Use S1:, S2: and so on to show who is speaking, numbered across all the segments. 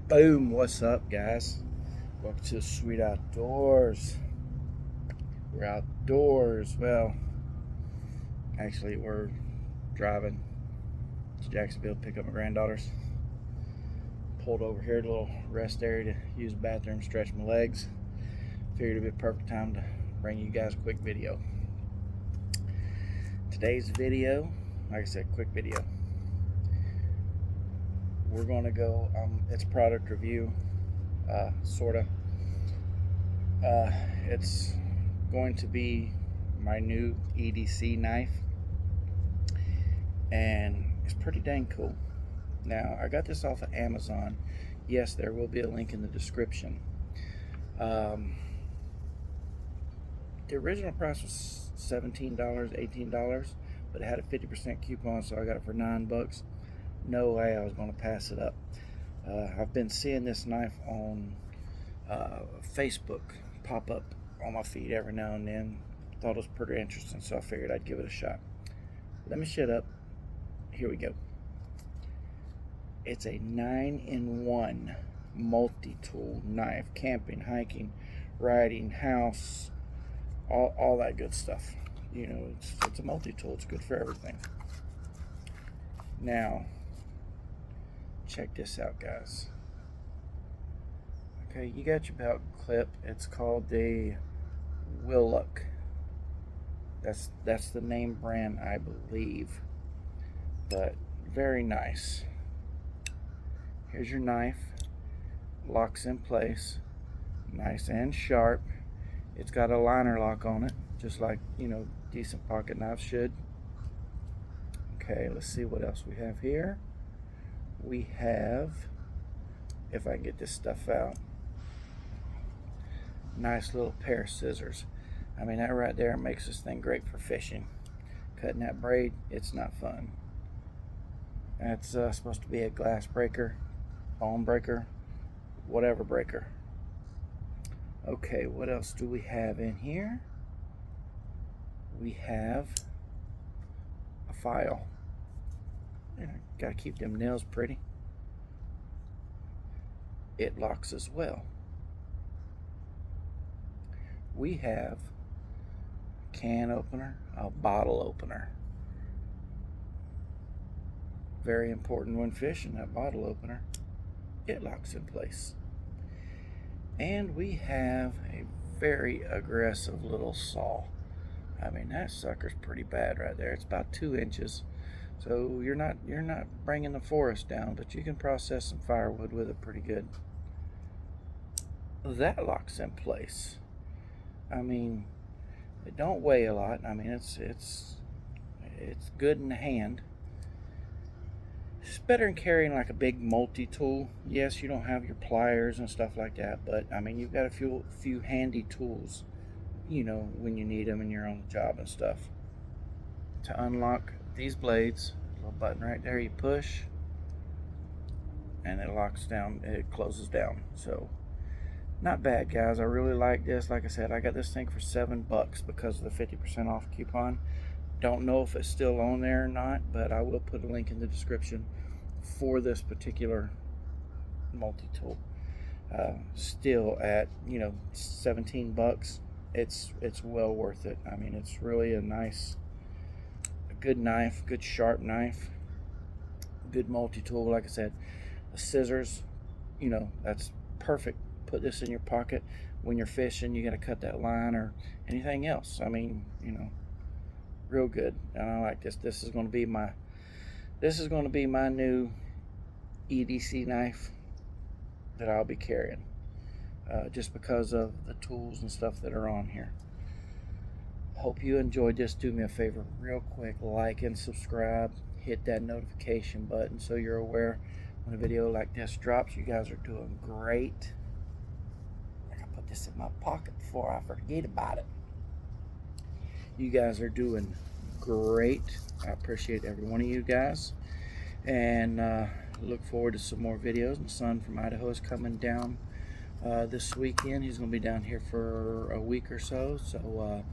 S1: Boom, what's up, guys? Welcome to the Sweet Outdoors. We're outdoors. Well, actually, we're driving to Jacksonville to pick up my granddaughters. Pulled over here to a little rest area to use the bathroom, stretch my legs. Figured it'd be a perfect time to bring you guys a quick video. Today's video, like I said, quick video. We're going to go, it's a product review, sort of. It's going to be my new EDC knife, and it's pretty dang cool. Now, I got this off of Amazon. Yes, there will be a link in the description. The original price was $17, $18, but it had a 50% coupon, so I got it for $9. No way I was going to pass it up. I've been seeing this knife on Facebook pop up on my feed every now and then. Thought it was pretty interesting, so I figured I'd give it a shot. Let me shut up. Here we go. It's a 9-in-1 multi-tool knife. Camping, hiking, riding, house, all that good stuff. You know, it's a multi-tool. It's good for everything. Now, check this out, guys. Okay, you got your belt clip. It's called the Willock. That's the name brand, I believe. But very nice. Here's your knife. Locks in place. Nice and sharp. It's got a liner lock on it, just like, you know, decent pocket knives should. Okay, let's see what else we have here. We have, if I can get this stuff out, nice little pair of scissors. I mean, that right there makes this thing great for fishing. Cutting that braid, it's not fun. That's supposed to be a glass breaker, bone breaker, whatever breaker. Okay, what else do we have in here? We have a file. Yeah, gotta keep them nails pretty. It locks as well. We have a can opener, a bottle opener. Very important when fishing, that bottle opener. It locks in place. And we have a very aggressive little saw. I mean, that sucker's pretty bad right there. It's about 2 inches. So you're not bringing the forest down, but you can process some firewood with it pretty good. That locks in place. I mean, it don't weigh a lot. I mean, it's good in the hand. It's better than carrying like a big multi-tool. Yes, you don't have your pliers and stuff like that, but I mean, you've got a few handy tools, you know, when you need them and you're on the job and stuff. To unlock these blades, little button right there, you push and it locks down, it closes down. So not bad, guys. I really like this. Like I said, I got this thing for $7 because of the 50% off coupon. Don't know if it's still on there or not, but I will put a link in the description for this particular multi-tool. Still at, you know, $17. It's well worth it. I mean, it's really a good knife, good sharp knife, good multi-tool. Like I said, the scissors, you know, that's perfect. Put this in your pocket when you're fishing. You got to cut that line or anything else. I mean, you know, real good. And I like this. This is going to be my new EDC knife that I'll be carrying, just because of the tools and stuff that are on here. Hope you enjoyed this. Do me a favor real quick, like and subscribe, hit that notification button so you're aware when a video like this drops. You guys are doing great. I gotta put this in my pocket before I forget about it. You guys are doing great. I appreciate every one of you guys, and look forward to some more videos. My son from Idaho is coming down this weekend. He's going to be down here for a week or so. So we're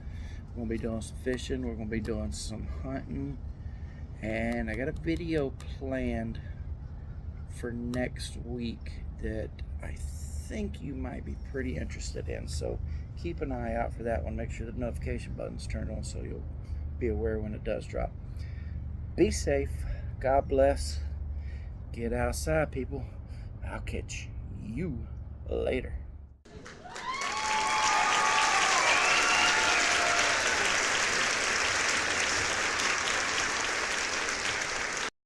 S1: going to be doing some fishing. We're going to be doing some hunting, and I got a video planned for next week that I think you might be pretty interested in. So keep an eye out for that one. Make sure the notification button's turned on so you'll be aware when it does drop. Be safe. God bless. Get outside, people. I'll catch you later.